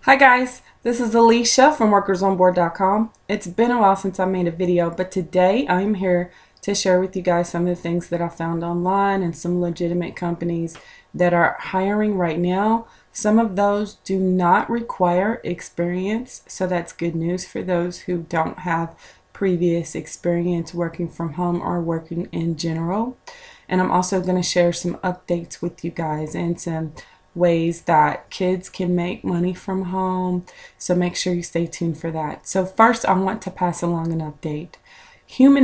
Hi guys, this is Alicia from workersonboard.com. It's been a while since I made a video, but today I'm here to share with you guys some of the things that I found online and some legitimate companies that are hiring right now. Some of those do not require experience, so that's good news for those who don't have previous experience working from home or working in general. And I'm also going to share some updates with you guys and some ways that kids can make money from home. So make sure you stay tuned for that. So first, I want to pass along an update. Human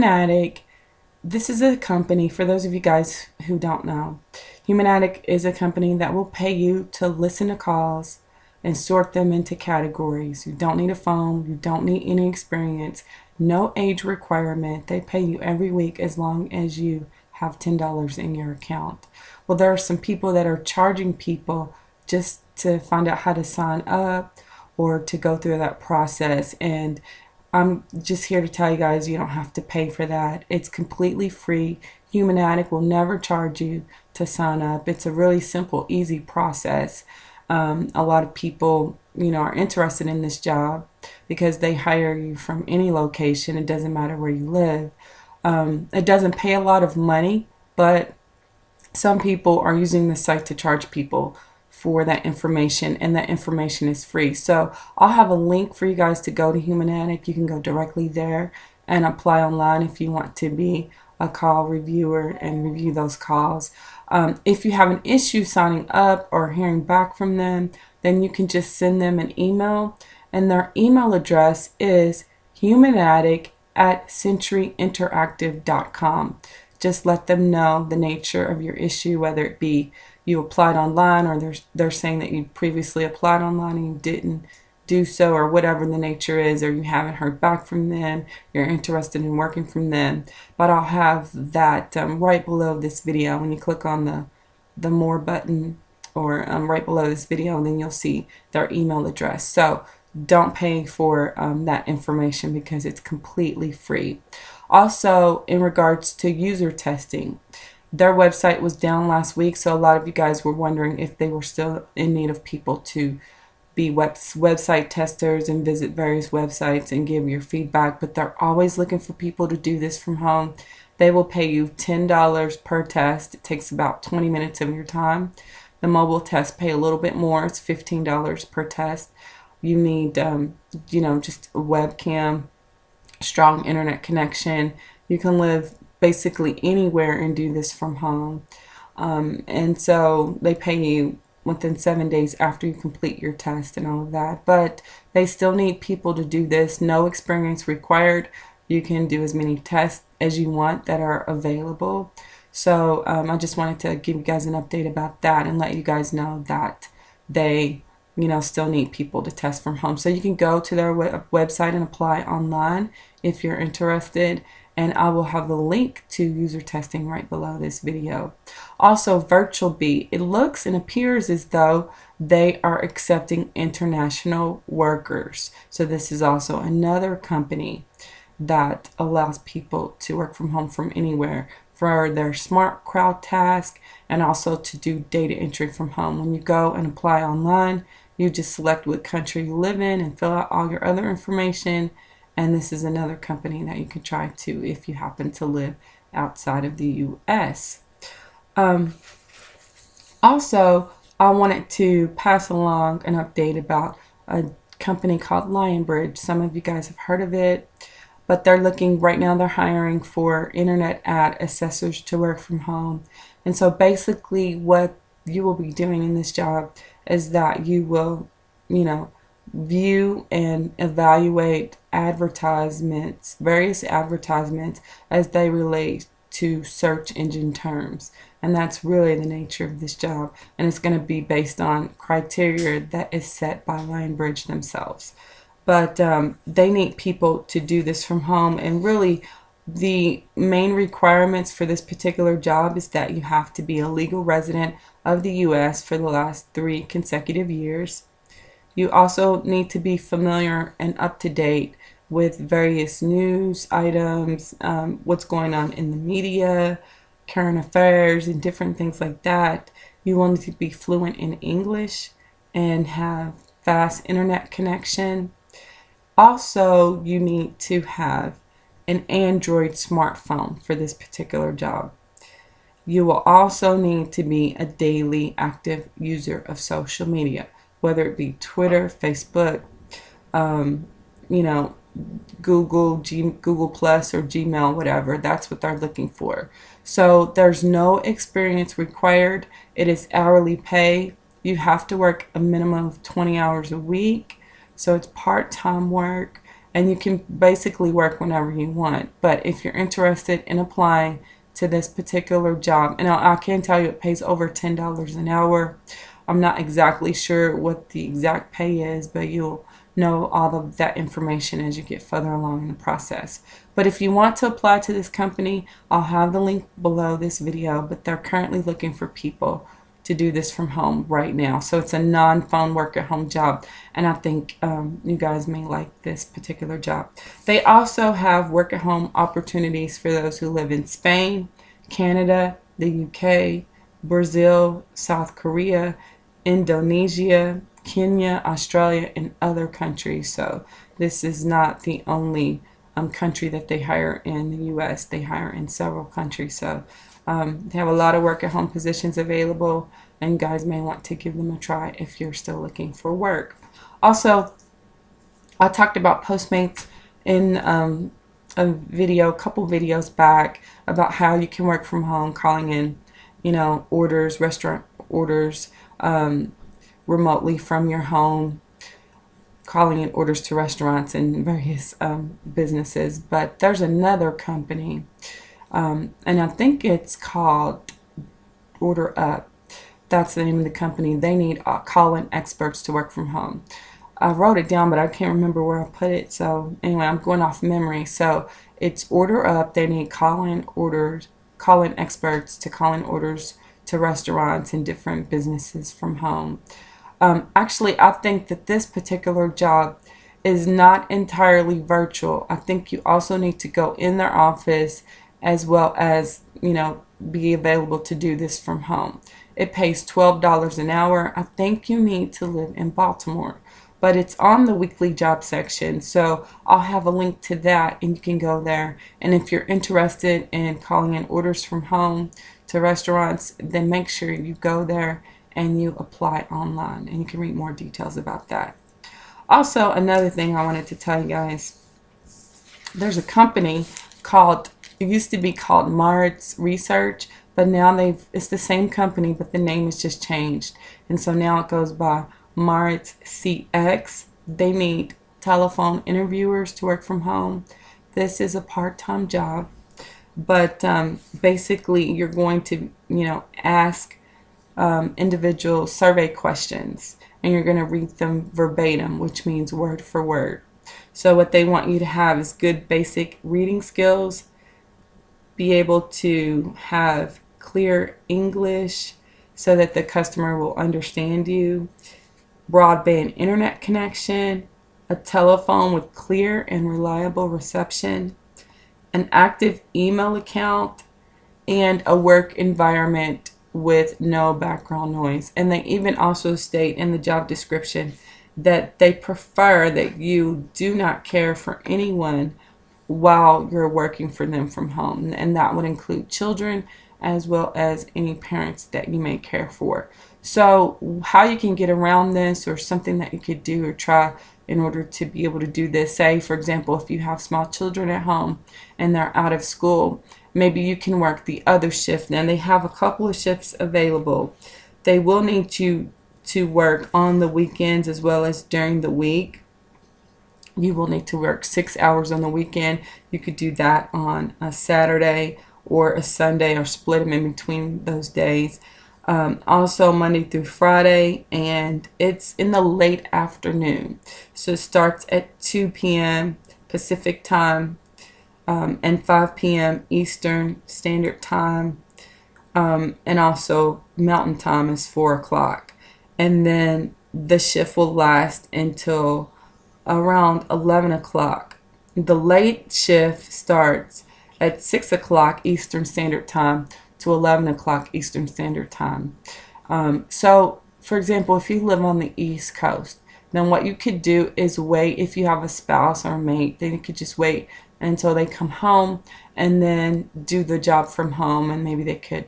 this is a company, for those of you guys who don't know, Human is a company that will pay you to listen to calls and sort them into categories. You don't need a phone, you don't need any experience, no age requirement. They pay you every week as long as you have $10 in your account. Well, there are some people that are charging people just to find out how to sign up or to go through that process, and I'm just here to tell you guys you don't have to pay for that. It's completely free. Human will never charge you to sign up. It's a really simple, easy process. A lot of people, are interested in this job because they hire you from any location. It doesn't matter where you live. It doesn't pay a lot of money, but some people are using the site to charge people for that information, and that information is free. So I'll have a link for you guys to go to Human. You can go directly there and apply online if you want to be a call reviewer and review those calls. If you have an issue signing up or hearing back from them, then you can just send them an email, and their email address is humanaddict@centuryinteractive.com. Just let them know the nature of your issue, whether it be you applied online or they're saying that you previously applied online and you didn't do so, or whatever the nature is, or you haven't heard back from them, you're interested in working from them. But I'll have that right below this video. When you click on the more button, or right below this video, and then you'll see their email address. So don't pay for that information because it's completely free. Also, in regards to user testing, their website was down last week, so a lot of you guys were wondering if they were still in need of people to be website testers and visit various websites and give your feedback, but they're always looking for people to do this from home. They will pay you $10 per test. It takes about 20 minutes of your time. The mobile tests pay a little bit more. It's $15 per test. You need, just a webcam, strong internet connection. You can live basically anywhere and do this from home. And so they pay you within 7 days after you complete your test and all of that. But they still need people to do this. No experience required. You can do as many tests as you want that are available. So I just wanted to give you guys an update about that and let you guys know that they still need people to test from home. So you can go to their website and apply online if you're interested, and I will have the link to user testing right below this video. Also, VirtualBee, it looks and appears as though they are accepting international workers. So this is also another company that allows people to work from home from anywhere for their smart crowd task, and also to do data entry from home. When you go and apply online, you just select what country you live in and fill out all your other information. And this is another company that you can try to if you happen to live outside of the U.S. Also, I wanted to pass along an update about a company called Lionbridge. Some of you guys have heard of it, but they're looking right now, they're hiring for internet ad assessors to work from home. And so basically what you will be doing in this job is that you will, view and evaluate advertisements, various advertisements, as they relate to search engine terms. And that's really the nature of this job. And it's going to be based on criteria that is set by Lionbridge themselves. But they need people to do this from home. And really, the main requirements for this particular job is that you have to be a legal resident of the U.S. for the last 3 consecutive years. You also need to be familiar and up to date with various news items, what's going on in the media, current affairs, and different things like that. You will need to be fluent in English and have fast internet connection. Also, you need to have an Android smartphone for this particular job. You will also need to be a daily active user of social media, whether it be Twitter, Facebook, um, you know, Google Plus or Gmail, whatever. That's what they're looking for. So there's no experience required. It is hourly pay. You have to work a minimum of 20 hours a week. So it's part-time work, and you can basically work whenever you want. But if you're interested in applying to this particular job, and I can tell you it pays over $10 an hour. I'm not exactly sure what the exact pay is, but you'll know all of that information as you get further along in the process. But if you want to apply to this company, I'll have the link below this video, but they're currently looking for people to do this from home right now. So it's a non-phone work at home job, and I think you guys may like this particular job. They also have work at home opportunities for those who live in Spain, Canada, the UK, Brazil, South Korea, Indonesia, Kenya, Australia, and other countries. So this is not the only country that they hire in the U.S. They hire in several countries. So they have a lot of work at home positions available, and you guys may want to give them a try if you're still looking for work. Also, I talked about Postmates in a couple videos back, about how you can work from home, calling in, orders, restaurant orders, remotely from your home, calling in orders to restaurants and various businesses. But there's another company, and I think it's called Order Up. That's the name of the company. They need call-in experts to work from home. I wrote it down, but I can't remember where I put it. So anyway, I'm going off memory. So it's Order Up. They need call-in experts to call in orders to restaurants and different businesses from home. Actually, I think that this particular job is not entirely virtual. I think you also need to go in their office, as well as, be available to do this from home. It pays $12 an hour. I think you need to live in Baltimore, but it's on the weekly job section. So I'll have a link to that, and you can go there. And if you're interested in calling in orders from home to restaurants, then make sure you go there and you apply online, and you can read more details about that. Also, another thing I wanted to tell you guys, there's a company called, it used to be called Mars Research, but now it's the same company, but the name has just changed. And so now it goes by Mars CX. They need telephone interviewers to work from home. This is a part-time job, but basically you're going to, ask individual survey questions, and you're going to read them verbatim, which means word for word. So what they want you to have is good basic reading skills, be able to have clear English so that the customer will understand you, broadband internet connection, a telephone with clear and reliable reception, an active email account, and a work environment with no background noise. And they even also state in the job description that they prefer that you do not care for anyone while you're working for them from home, and that would include children as well as any parents that you may care for. So how you can get around this, or something that you could do or try in order to be able to do this, say for example, if you have small children at home and they're out of school, maybe you can work the other shift. Now they have a couple of shifts available. They will need you to work on the weekends as well as during the week. You will need to work 6 hours on the weekend. You could do that on a Saturday or a Sunday, or split them in between those days. Also Monday through Friday, and it's in the late afternoon. So it starts at 2 p.m. Pacific time and 5 p.m. Eastern Standard Time, and also Mountain Time is 4 o'clock. And then the shift will last until around 11 o'clock. The late shift starts at 6 o'clock Eastern Standard Time to 11 o'clock Eastern Standard Time. So, for example, if you live on the East Coast, then what you could do is wait. If you have a spouse or a mate, then you could just wait until they come home and then do the job from home, and maybe they could,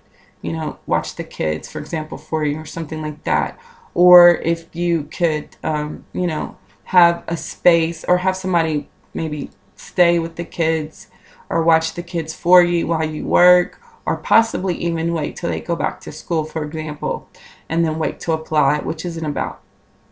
watch the kids, for example, for you or something like that. Or if you could, have a space or have somebody maybe stay with the kids or watch the kids for you while you work, or possibly even wait till they go back to school, for example, and then wait to apply, which isn't about,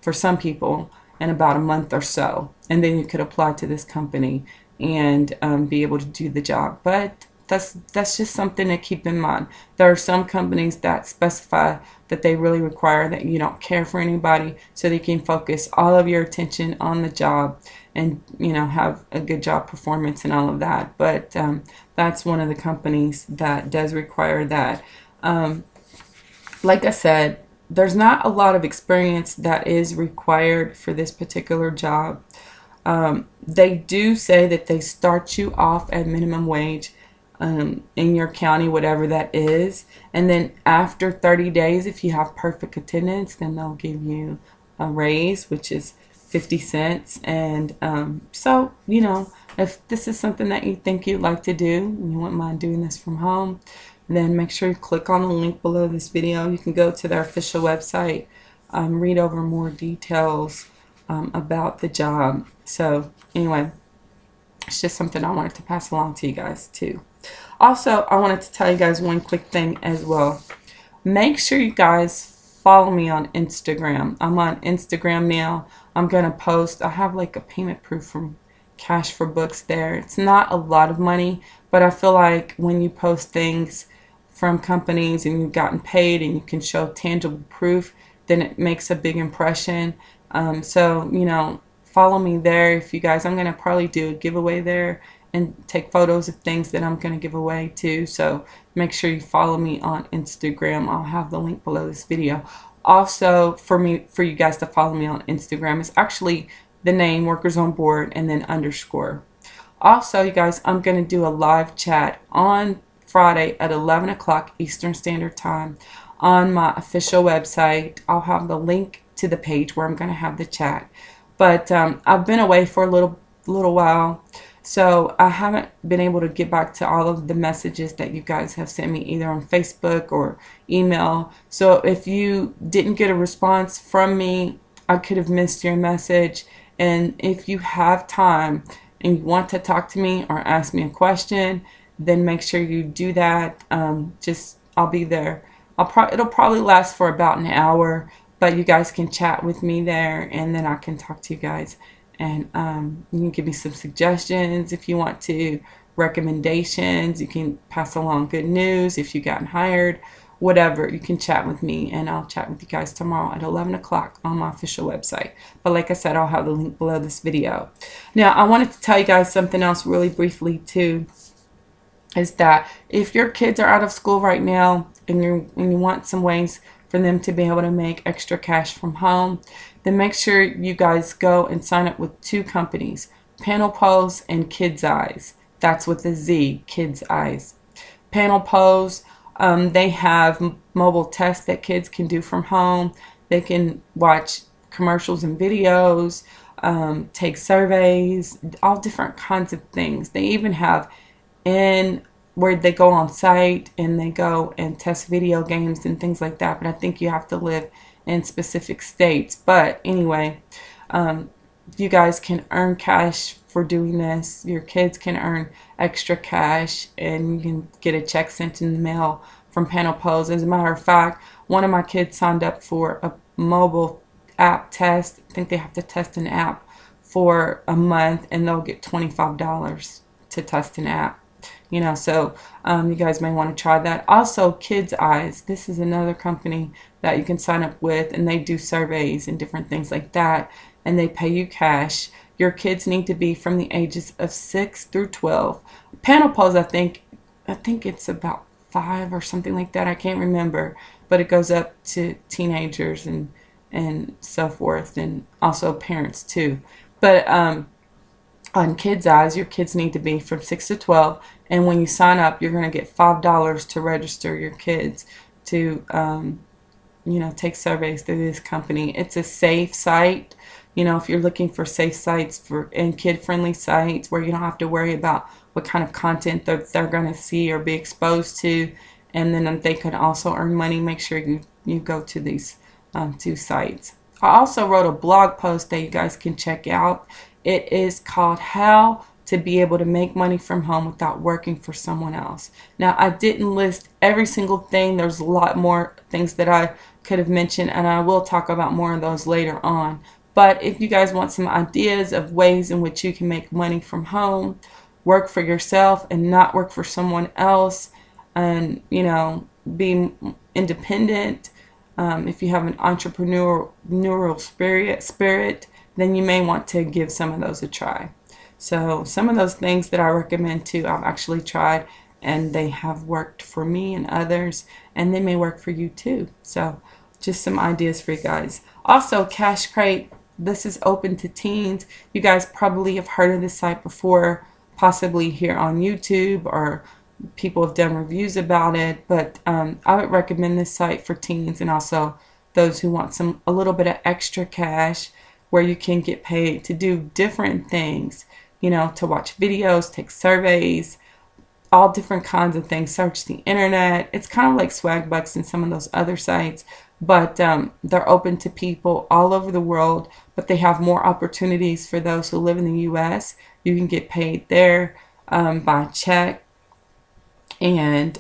for some people, in about a month or so. And then you could apply to this company and be able to do the job. But that's just something to keep in mind. There are some companies that specify that they really require that you don't care for anybody, so that you can focus all of your attention on the job and have a good job performance and all of that. But that's one of the companies that does require that. Like I said, there's not a lot of experience that is required for this particular job. They do say that they start you off at minimum wage in your county, whatever that is. And then after 30 days, if you have perfect attendance, then they'll give you a raise, which is 50 cents. And so, if this is something that you think you'd like to do, and you wouldn't mind doing this from home, then make sure you click on the link below this video. You can go to their official website, read over more details about the job. So anyway, it's just something I wanted to pass along to you guys too. Also, I wanted to tell you guys one quick thing as well. Make sure you guys follow me on Instagram. I'm on Instagram now. I'm going to post, I have like a payment proof from Cash for Books there. It's not a lot of money, but I feel like when you post things from companies and you've gotten paid and you can show tangible proof, then it makes a big impression. So, follow me there if you guys. I'm going to probably do a giveaway there and take photos of things that I'm going to give away too. So make sure you follow me on Instagram. I'll have the link below this video. Also, for you guys to follow me on Instagram, is actually the name Workers on Board and then _. Also, you guys, I'm going to do a live chat on Friday at 11 o'clock Eastern Standard Time on my official website. I'll have the link to the page where I'm going to have the chat. But I've been away for a little while, so I haven't been able to get back to all of the messages that you guys have sent me, either on Facebook or email. So if you didn't get a response from me, I could have missed your message. And if you have time and you want to talk to me or ask me a question, then make sure you do that. I'll be there. It'll probably last for about an hour, but you guys can chat with me there, and then I can talk to you guys. And you can give me some suggestions if you want to, recommendations. You can pass along good news if you've gotten hired, whatever. You can chat with me, and I'll chat with you guys tomorrow at 11 o'clock on my official website. But like I said, I'll have the link below this video. Now, I wanted to tell you guys something else really briefly too, is that if your kids are out of school right now and you want some ways for them to be able to make extra cash from home, then make sure you guys go and sign up with two companies, Panel Pose and Kids Eyes. That's with a Z, Kids Eyes. Panel Pose, they have mobile tests that kids can do from home. They can watch commercials and videos, take surveys, all different kinds of things. They even have where they go on site and they go and test video games and things like that. But I think you have to live in specific states. But anyway, you guys can earn cash for doing this. Your kids can earn extra cash, and you can get a check sent in the mail from Panel Pose. As a matter of fact, one of my kids signed up for a mobile app test. I think they have to test an app for a month, and they'll get $25 to test an app. So you guys may want to try that. Also, Kids Eyes. This is another company that you can sign up with, and they do surveys and different things like that, and they pay you cash. Your kids need to be from the ages of 6 through 12. Panel Pose, I think it's about 5 or something like that. I can't remember, but it goes up to teenagers and so forth, and also parents too. But on Kids Eyes, your kids need to be from 6 to 12, and when you sign up, you're going to get $5 to register your kids to take surveys through this company. It's a safe site. You know, if you're looking for safe sites and kid-friendly sites where you don't have to worry about what kind of content that they're going to see or be exposed to, and then they can also earn money, make sure you go to these two sites. I also wrote a blog post that you guys can check out. It is called How to Be Able to Make Money from Home Without Working for Someone Else. Now, I didn't list every single thing. There's a lot more things that I could have mentioned, and I will talk about more of those later on. But if you guys want some ideas of ways in which you can make money from home, work for yourself and not work for someone else, and, you know, be independent, if you have an entrepreneurial spirit, then you may want to give some of those a try. So some of those things that I recommend too, I've actually tried, and they have worked for me and others, and they may work for you too. So just some ideas for you guys. Also, Cashcrate, this is open to teens. You guys probably have heard of this site before, possibly here on YouTube, or people have done reviews about it, but I would recommend this site for teens and also those who want a little bit of extra cash where you can get paid to do different things, you know, to watch videos, take surveys, all different kinds of things, search the internet. It's kind of like Swagbucks and some of those other sites, but they're open to people all over the world, but they have more opportunities for those who live in the US. You can get paid there by check, and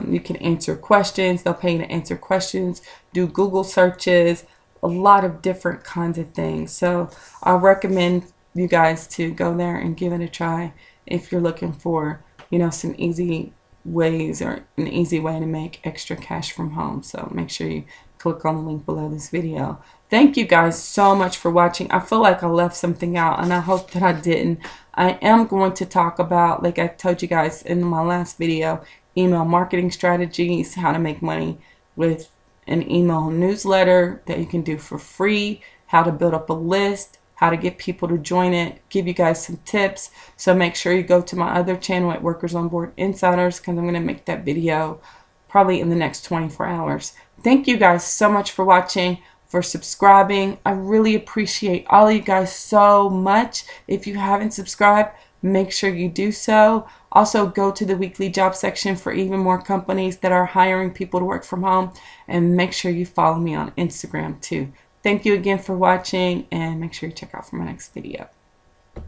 you can answer questions. They'll pay you to answer questions, do Google searches, a lot of different kinds of things. So I recommend you guys to go there and give it a try if you're looking for, you know, some easy ways or an easy way to make extra cash from home. So make sure you click on the link below this video. Thank you guys so much for watching. I feel like I left something out, and I hope that I didn't. I am going to talk about, like I told you guys in my last video, email marketing strategies, how to make money with an email newsletter that you can do for free, how to build up a list, how to get people to join it, give you guys some tips. So make sure you go to my other channel at Workers on Board Insiders, because I'm going to make that video probably in the next 24 hours. Thank you guys so much for watching, for subscribing. I really appreciate all of you guys so much. If you haven't subscribed, make sure you do so. Also, go to the weekly job section for even more companies that are hiring people to work from home, and make sure you follow me on Instagram too. Thank you again for watching, and make sure you check out for my next video.